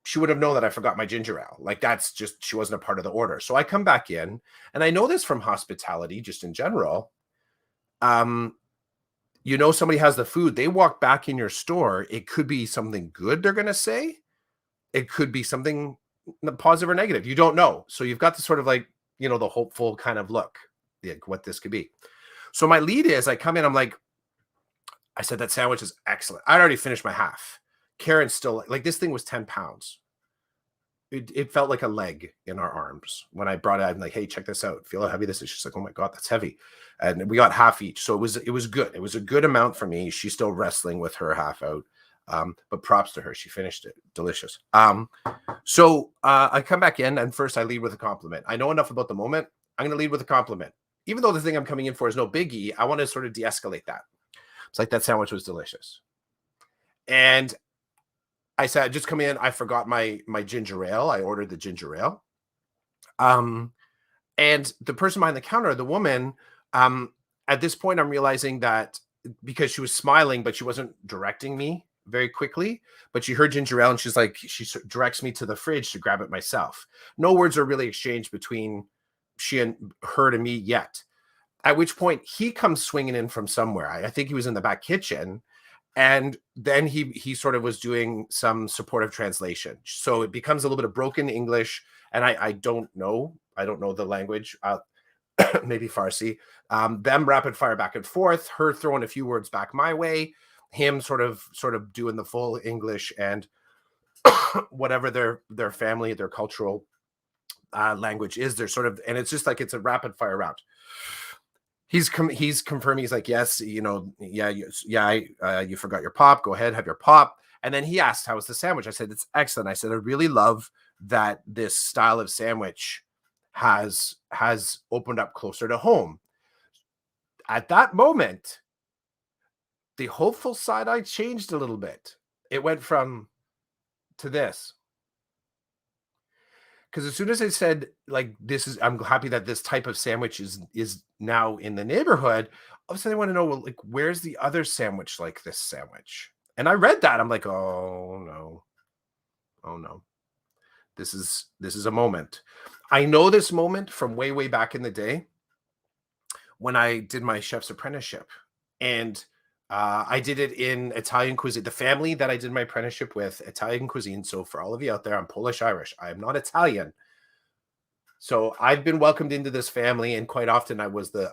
She would have known that I forgot my ginger ale. Like, that's just, she wasn't a part of the order. So I come back in, and I know this from hospitality, just in general. Somebody has the food. They walk back in your store. It could be something good they're going to say. It could be something positive or negative. You don't know. So you've got the sort of like, the hopeful kind of look, like what this could be. So my lead is, I come in, I'm like, I said, that sandwich is excellent. I'd already finished my half. Karen's still like, this thing was 10 pounds. It felt like a leg in our arms. When I brought it, I'm like, hey, check this out. Feel how heavy this is. She's like, oh my God, that's heavy. And we got half each. So it was good. It was a good amount for me. She's still wrestling with her half out. But props to her. She finished it. Delicious. So I come back in, and first I lead with a compliment. I know enough about the moment. I'm going to lead with a compliment. Even though the thing I'm coming in for is no biggie, I want to sort of de-escalate that. It's like, that sandwich was delicious. And I said, I just come in. I forgot my ginger ale. I ordered the ginger ale. And the person behind the counter, the woman, at this point, I'm realizing that because she was smiling, but she wasn't directing me very quickly, but she heard ginger ale, and she's like, she directs me to the fridge to grab it myself. No words are really exchanged between she and her to me yet. At which point he comes swinging in from somewhere. I think he was in the back kitchen. And then he sort of was doing some supportive translation. So it becomes a little bit of broken English. And I don't know. I don't know the language. Maybe Farsi. Them rapid fire back and forth. Her throwing a few words back my way. Him sort of doing the full English. And whatever their family, their cultural language is. They're sort of, and it's just like it's a rapid fire round. He's confirming. He's like, yes, yeah, you forgot your pop. Go ahead, have your pop. And then he asked, how was the sandwich? I said, it's excellent. I said, I really love that this style of sandwich has opened up closer to home. At that moment, the hopeful side eye changed a little bit. It went from to this. Because as soon as I said, like, I'm happy that this type of sandwich is now in the neighborhood, all of a sudden I want to know, well, like, where's the other sandwich like this sandwich? And I read that. I'm like, oh no. Oh no. This is a moment. I know this moment from way, way back in the day when I did my chef's apprenticeship. And I did it in Italian cuisine. The family that I did my apprenticeship with, Italian cuisine. So for all of you out there, I'm Polish Irish. I am not Italian. So I've been welcomed into this family, and quite often I was the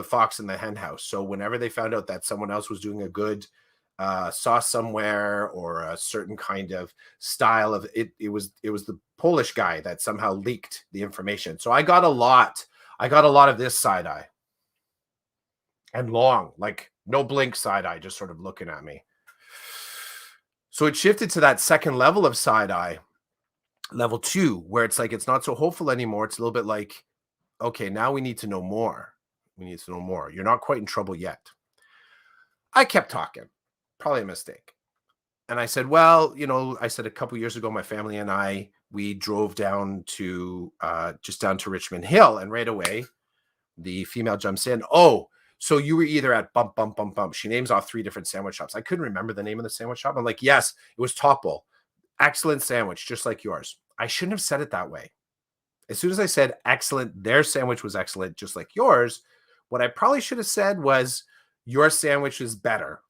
fox in the hen house. So whenever they found out that someone else was doing a good sauce somewhere or a certain kind of style of it, it was the Polish guy that somehow leaked the information. So I got a lot of this side eye. And long, like no blink side eye, just sort of looking at me. So it shifted to that second level of side eye, level 2, where it's like it's not so hopeful anymore. It's a little bit like, okay, now we need to know more. We need to know more. You're not quite in trouble yet. I kept talking, probably a mistake. And I said, well, I said a couple years ago, my family and I, we drove down to just down to Richmond Hill, and right away, the female jumps in. Oh, so you were either at bump, bump, bump, bump. She names off 3 different sandwich shops. I couldn't remember the name of the sandwich shop. I'm like, yes, it was Topple. Excellent sandwich, just like yours. I shouldn't have said it that way. As soon as I said excellent, their sandwich was excellent, just like yours. What I probably should have said was, your sandwich is better.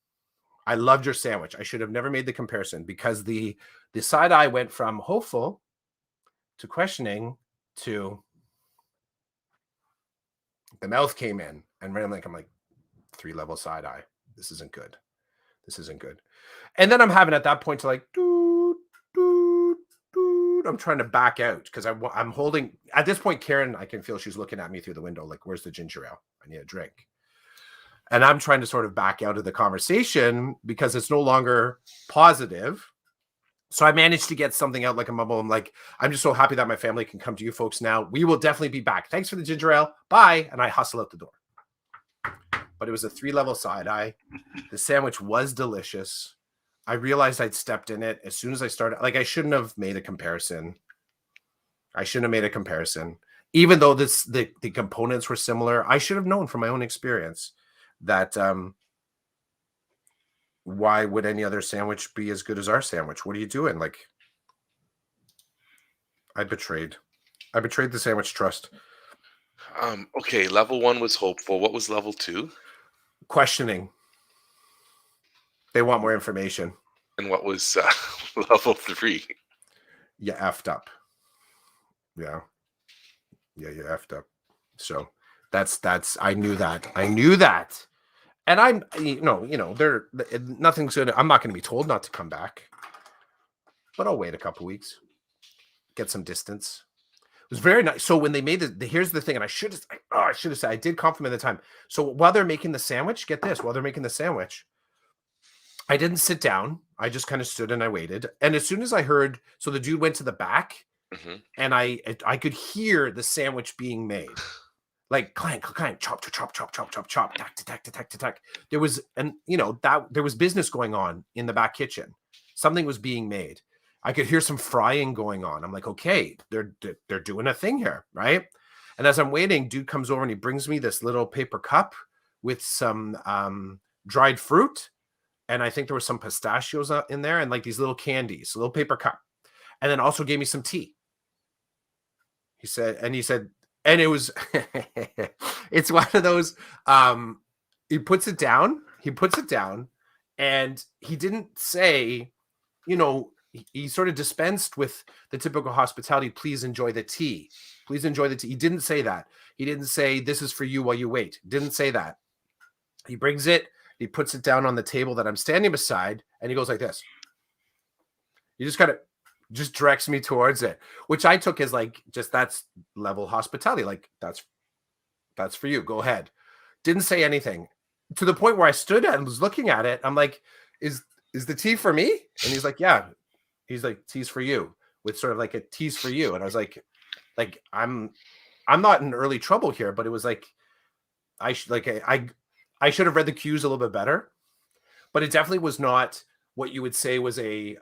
I loved your sandwich. I should have never made the comparison, because the side eye went from hopeful to questioning to the mouth came in, and randomly I'm like, 3-level side eye. This isn't good. This isn't good. And then I'm having at that point to like, doot, doot, doot. I'm trying to back out because I'm holding. At this point, Karen, I can feel she's looking at me through the window like, where's the ginger ale? I need a drink. And I'm trying to sort of back out of the conversation because it's no longer positive. So I managed to get something out like a mumble. I'm like, I'm just so happy that my family can come to you folks now. We will definitely be back. Thanks for the ginger ale. Bye. And I hustle out the door. But it was a 3-level side eye. The sandwich was delicious. I realized I'd stepped in it as soon as I started. Like, I shouldn't have made a comparison. Even though the components were similar, I should have known from my own experience that why would any other sandwich be as good as our sandwich? What are you doing? Like, I betrayed the sandwich trust. Okay, level 1 was hopeful. What was level 2? Questioning. They want more information. And what was level 3? You effed up. Yeah, you effed up. So that's I knew that. And I'm, they're nothing's gonna. I'm not gonna be told not to come back, but I'll wait a couple weeks, get some distance. It was very nice. So when they made here's the thing, and I should have said, I did compliment the time. So while they're making the sandwich, get this, while they're making the sandwich, I didn't sit down. I just kind of stood and I waited. And as soon as I heard, so the dude went to the back, and I could hear the sandwich being made. Like clank, clank, chop, chop, chop, chop, chop, chop, tack, tack, tack, tack. There was, and there was business going on in the back kitchen. Something was being made. I could hear some frying going on. I'm like, okay, they're doing a thing here, right? And as I'm waiting, dude comes over and he brings me this little paper cup with some dried fruit, and I think there was some pistachios in there, and like these little candies, a little paper cup, and then also gave me some tea. He said, and it was, it's one of those, he puts it down, and he didn't say, he sort of dispensed with the typical hospitality. Please enjoy the tea. Please enjoy the tea. He didn't say that. He didn't say, this is for you while you wait. Didn't say that. He brings it, he puts it down on the table that I'm standing beside, and he goes like this. You just gotta just directs me towards it, which I took as like just that's level hospitality. Like that's for you. Go ahead. Didn't say anything to the point where I stood and was looking at it. I'm like, is the tea for me? And he's like, yeah. He's like, tea's for you, with sort of like a tea's for you. And I was like I'm not in early trouble here, but it was like I should have read the cues a little bit better. But it definitely was not what you would say was a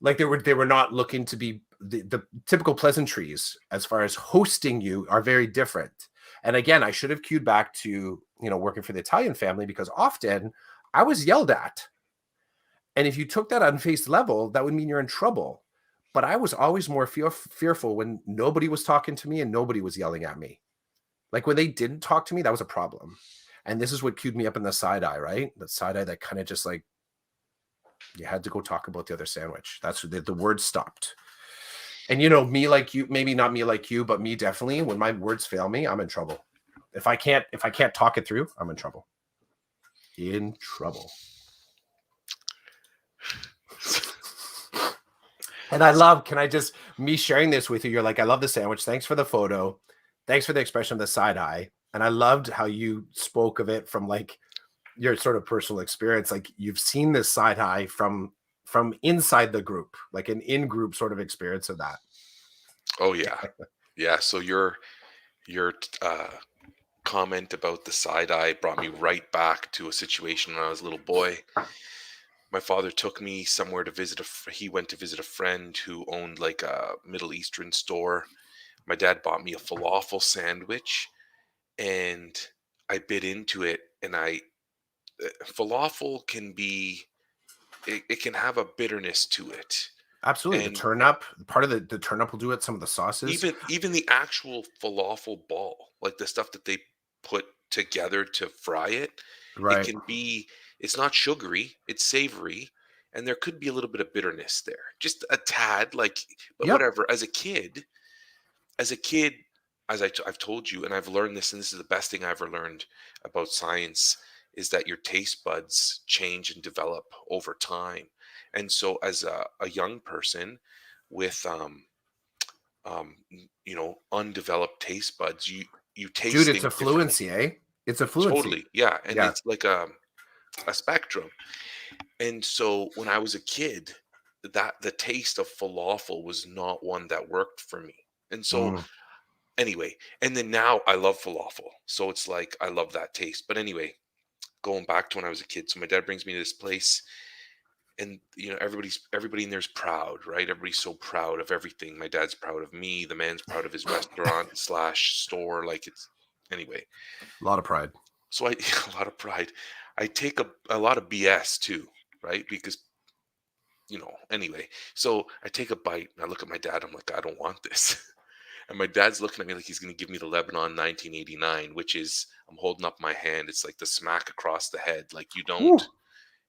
like they were not looking to be the typical pleasantries as far as hosting you are very different. And again, I should have cued back to working for the Italian family, because often I was yelled at, and if you took that on face level, that would mean you're in trouble. But I was always more fearful when nobody was talking to me and nobody was yelling at me. Like when they didn't talk to me, that was a problem. And this is what cued me up in the side eye, right? The side eye that kind of just like, you had to go talk about the other sandwich. That's the word stopped. And me like you, maybe not me like you, but me definitely, when my words fail me, I'm in trouble. If I can't talk it through, I'm in trouble. In trouble. And I love, me sharing this with you, you're like, I love the sandwich. Thanks for the photo. Thanks for the expression of the side eye. And I loved how you spoke of it from like your sort of personal experience. Like you've seen this side eye from inside the group, like an in-group sort of experience of that. Oh yeah. Yeah. So your comment about the side eye brought me right back to a situation when I was a little boy. My father took me somewhere to visit he went to visit a friend who owned like a Middle Eastern store. My dad bought me a falafel sandwich, and I bit into it, and falafel can be, it can have a bitterness to it. Absolutely. The And turnip, part of the turnip will do it. Some of the sauces. even the actual falafel ball, like the stuff that they put together to fry it, it Right. can be, it's not sugary, it's savory, and there could be a little bit of bitterness there. Just a tad, like, but Yep. whatever. As a kid, as I've told you, and I've learned this, and this is the best thing I ever learned about science, is that your taste buds change and develop over time. And so, as a young person with undeveloped taste buds, you Dude, taste it's a things differently. fluency, eh? It's a fluency. Totally, yeah, and Yeah. it's like a spectrum. And so, when I was a kid, that the taste of falafel was not one that worked for me. And so, Mm. anyway, and then now I love falafel. So it's like I love that taste. But anyway, going back to when I was a kid, so my dad brings me to this place, and everybody in there's proud, right? Everybody's so proud of everything. My dad's proud of me, the man's proud of his restaurant slash store. Like it's anyway. A lot of pride. So I a lot of pride. I take a lot of BS too, right? Because anyway. So I take a bite and I look at my dad. I'm like, I don't want this. And my dad's looking at me like he's going to give me the Lebanon 1989, which is, I'm holding up my hand. It's like the smack across the head. Like you don't, Woo.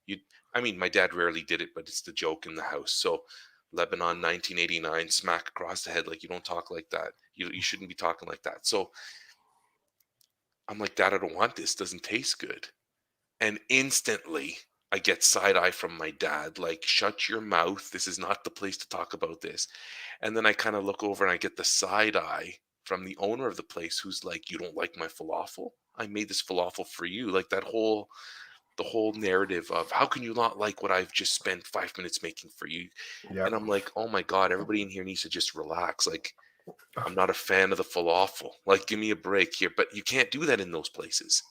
you, I mean, my dad rarely did it, but it's the joke in the house. So Lebanon 1989, smack across the head. Like you don't talk like that. You shouldn't be talking like that. So I'm like, Dad, I don't want this. Doesn't taste good. And instantly I get side eye from my dad, like, shut your mouth. This is not the place to talk about this. And then I kind of look over and I get the side eye from the owner of the place who's like, you don't like my falafel? I made this falafel for you. Like the whole narrative of how can you not like what I've just spent 5 minutes making for you? Yeah. And I'm like, oh my God, everybody in here needs to just relax. Like, I'm not a fan of the falafel. Like, give me a break here. But you can't do that in those places,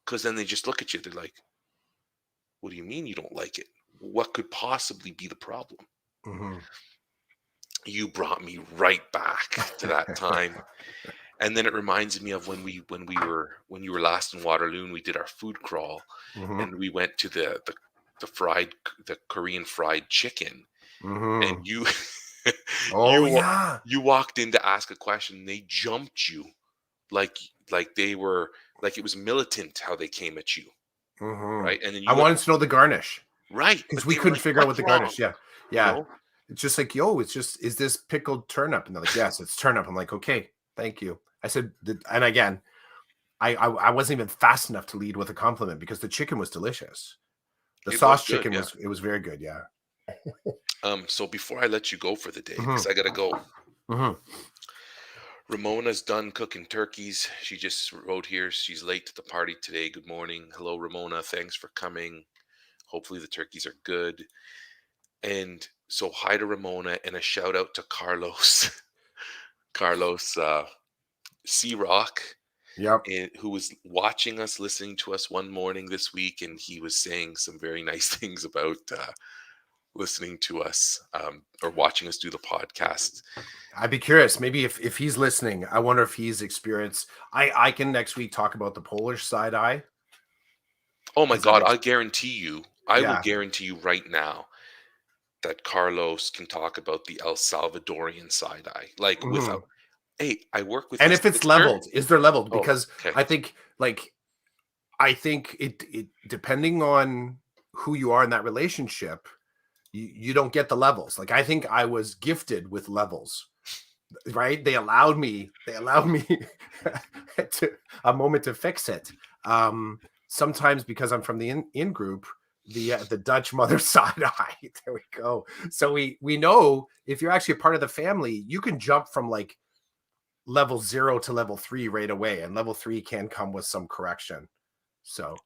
because then they just look at you. They're like, what do you mean you don't like it? What could possibly be the problem? Mm-hmm. You brought me right back to that time. And then it reminds me of when you were last in Waterloo and we did our food crawl, Mm-hmm. and we went to the Korean fried chicken, and Mm-hmm. you Oh you yeah. you walked in to ask a question, and they jumped you like they were, like it was militant how they came at you, Mm-hmm. right? And then I you went wanted to know the garnish, right, because but we they were couldn't like, figure out what "What's the wrong?" garnish. Yeah. You Yeah. know? It's just like, yo, is this pickled turnip? And they're like, yes, it's turnip. I'm like, okay, thank you. I said, and again, I wasn't even fast enough to lead with a compliment because the chicken was delicious. The It was sauce good, chicken yeah. was very good. Yeah. So before I let you go for the day, Hmm. because I gotta go, Hmm. Ramona's done cooking turkeys. She just wrote here. She's late to the party today. Good morning. Hello, Ramona. Thanks for coming. Hopefully the turkeys are good. And so hi to Ramona and a shout out to Carlos. Carlos C Rock, Yep. who was watching us, listening to us one morning this week, and he was saying some very nice things about listening to us or watching us do the podcast. I'd be curious. Maybe if he's listening, I wonder if he's experienced. I can next week talk about the Polish side eye Oh my because I've God, I will yeah. guarantee you right now that Carlos can talk about the El Salvadorian side eye. Like without, Mhm. hey, I work with And his if it's sister. leveled, is there leveled? Oh, Because okay. I think like I think it depending on who you are in that relationship, you don't get the levels. Like I think I was gifted with levels, right? They allowed me to a moment to fix it. Sometimes because I'm from the in group, the Dutch mother side eye. There we go. So we know if you're actually a part of the family, you can jump from like level 0 to level 3 right away, and level 3 can come with some correction. So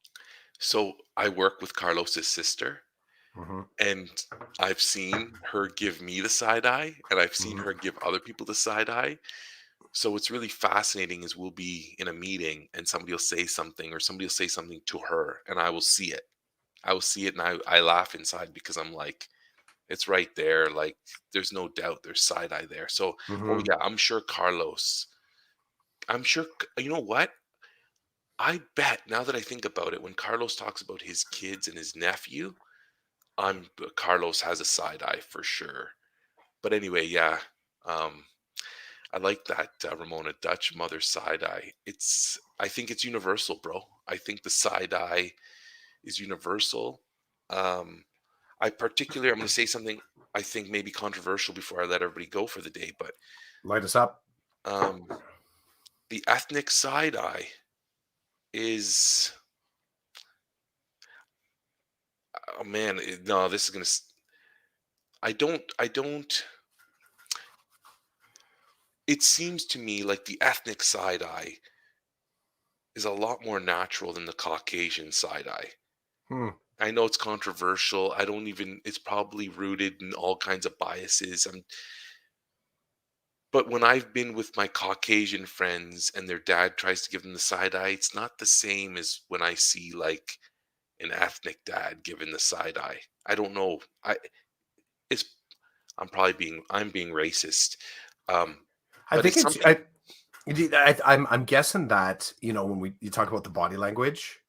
So I work with Carlos's sister, mhm, and I've seen her give me the side eye, and I've seen mhm, her give other people the side eye. So what's really fascinating is we'll be in a meeting and somebody will say something or somebody will say something to her and I will see it. I will see it and I laugh inside because I'm like, it's right there. Like there's no doubt there's side eye there. So, oh mhm. yeah, I'm sure Carlos, I'm sure, you know what? I bet now that I think about it, when Carlos talks about his kids and his nephew, Carlos has a side eye for sure. But anyway, yeah. Um, I like that Ramona Dutch mother side eye. I think it's universal, bro. I think the side eye is universal. Um, I'm going to say something I think maybe controversial before I let everybody go for the day, but Light us up. um, the ethnic side eye is, oh man, no, this is going to, I don't, it seems to me like the ethnic side eye is a lot more natural than the Caucasian side eye. Hmm. I know it's controversial. I don't even it's probably rooted in all kinds of biases. But when I've been with my Caucasian friends and their dad tries to give them the side eye, it's not the same as when I see like an ethnic dad giving the side eye. I don't know. It's I'm being racist. Um, I but think it's it's something. I'm guessing that when you talk about the body language,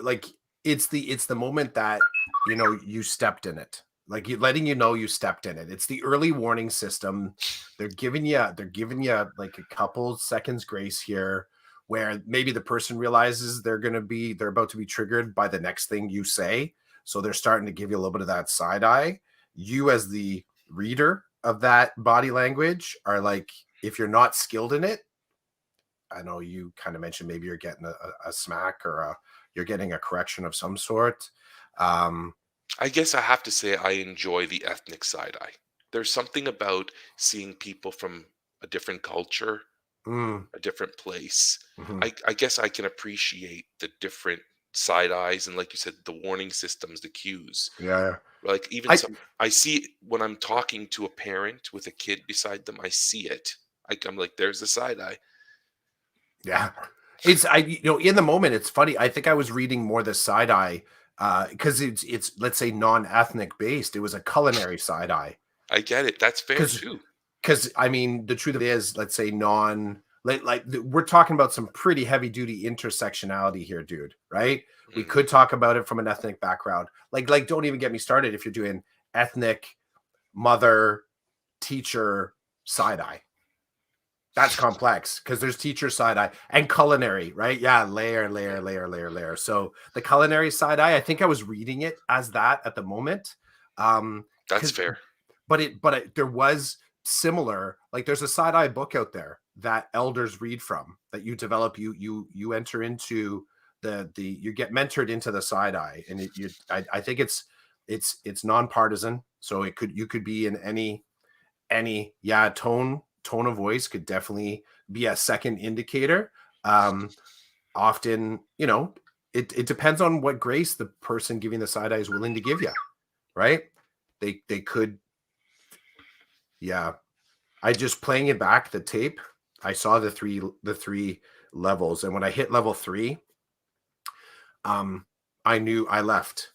like it's the moment that you stepped in it, like you letting you stepped in it. It's the early warning system. They're giving you like a couple seconds grace here, where maybe the person realizes they're about to be triggered by the next thing you say, so they're starting to give you a little bit of that side eye. You as the reader of that body language are like, if you're not skilled in it, I know you kind of mentioned maybe you're getting a smack or you're getting a correction of some sort. Um, I guess I have to say I enjoy the ethnic side eye. There's something about seeing people from a different culture, mm, a different place. mhm. I guess I can appreciate the different side eyes and like you said, the warning systems, the cues. Yeah, Like even I some I see it when I'm talking to a parent with a kid beside them, I see it. I'm like, there's the side eye. yeah. It's I in the moment it's funny. I think I was reading more the side eye because it's let's say non-ethnic based. It was a culinary side eye I get it. That's fair because too. I mean the truth of it is, let's say we're talking about some pretty heavy duty intersectionality here, dude, right? We Mm. could talk about it from an ethnic background. Like don't even get me started if you're doing ethnic mother teacher side eye. That's complex because there's teacher side eye and culinary, right? Yeah, layer, layer, Mm. layer, layer, layer. So the culinary side eye, I think I was reading it as that at the moment. That's Because fair. there was similar, like there's a side eye book out there that elders read from, that you develop, you enter into the you get mentored into the side eye, and I think it's nonpartisan. So you could be in any yeah, tone of voice could definitely be a second indicator. Often, it depends on what grace the person giving the side eye is willing to give you, right? They could, yeah. I just playing it back the tape. I saw the three levels, and when I hit level 3, I knew I left.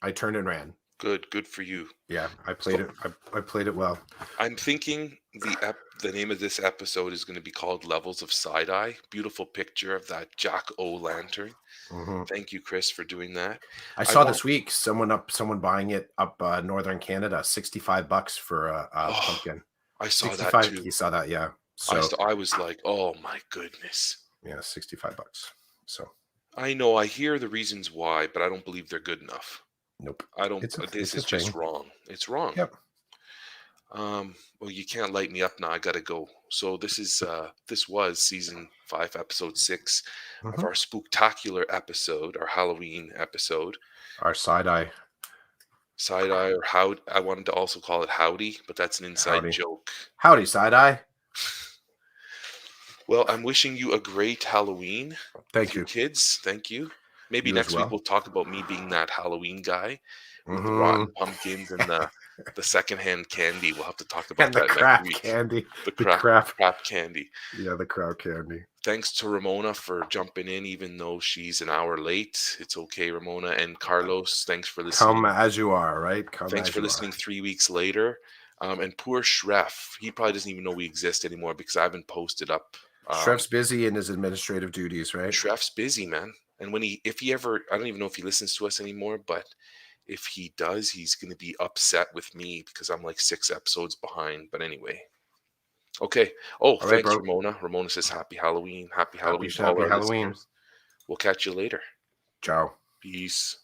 I turned and ran. Good for you. Yeah, I played So it. I played it well. I'm thinking the name of this episode is going to be called Levels of Side Eye. Beautiful picture of that Jack O lantern. Mhm. Thank you, Chris, for doing that. I I saw want. this week someone buying it up northern Canada, $65 for a Oh, pumpkin. I saw that 65. too. You saw that, yeah. I So saw. I was like, oh my goodness. yeah, $65. So I know. I hear the reasons why, but I don't believe they're good enough. nope. I don't. It's a This it's a is just thing. wrong. It's wrong. Yep. Well, you can't light me up now. I gotta go. So this was season 5, episode 6 of Mhm. our spooktacular episode, our Halloween episode. Our side eye. Side eye or how I wanted to also call it howdy, but that's an inside Howdy. joke. Howdy, side eye. Well, I'm wishing you a great Halloween with Thank your you. kids. Thank you. Maybe You as next week well. we'll talk about me being that Halloween guy with the rotten Mhm. pumpkins and the secondhand candy. We'll have to talk about And the that next crap week. candy. The The crap crap. crap candy. Yeah, the crap candy. Thanks to Ramona for jumping in, even though she's an hour late. It's okay, Ramona. And Carlos, thanks for Come listening. as you are, right? Come Thanks as for you are. listening 3 weeks later. And poor Shref, he probably doesn't even know we exist anymore because I haven't posted up. Shref's busy in his administrative duties, right? Shref's busy, man. And if he ever, I don't even know if he listens to us anymore, but if he does, he's going to be upset with me because I'm like 6 episodes behind. But anyway, okay. Oh, All right, thanks, bro. Ramona. Ramona says Happy Happy Halloween to all happy our Halloween. listeners. We'll catch you later. Ciao. Peace.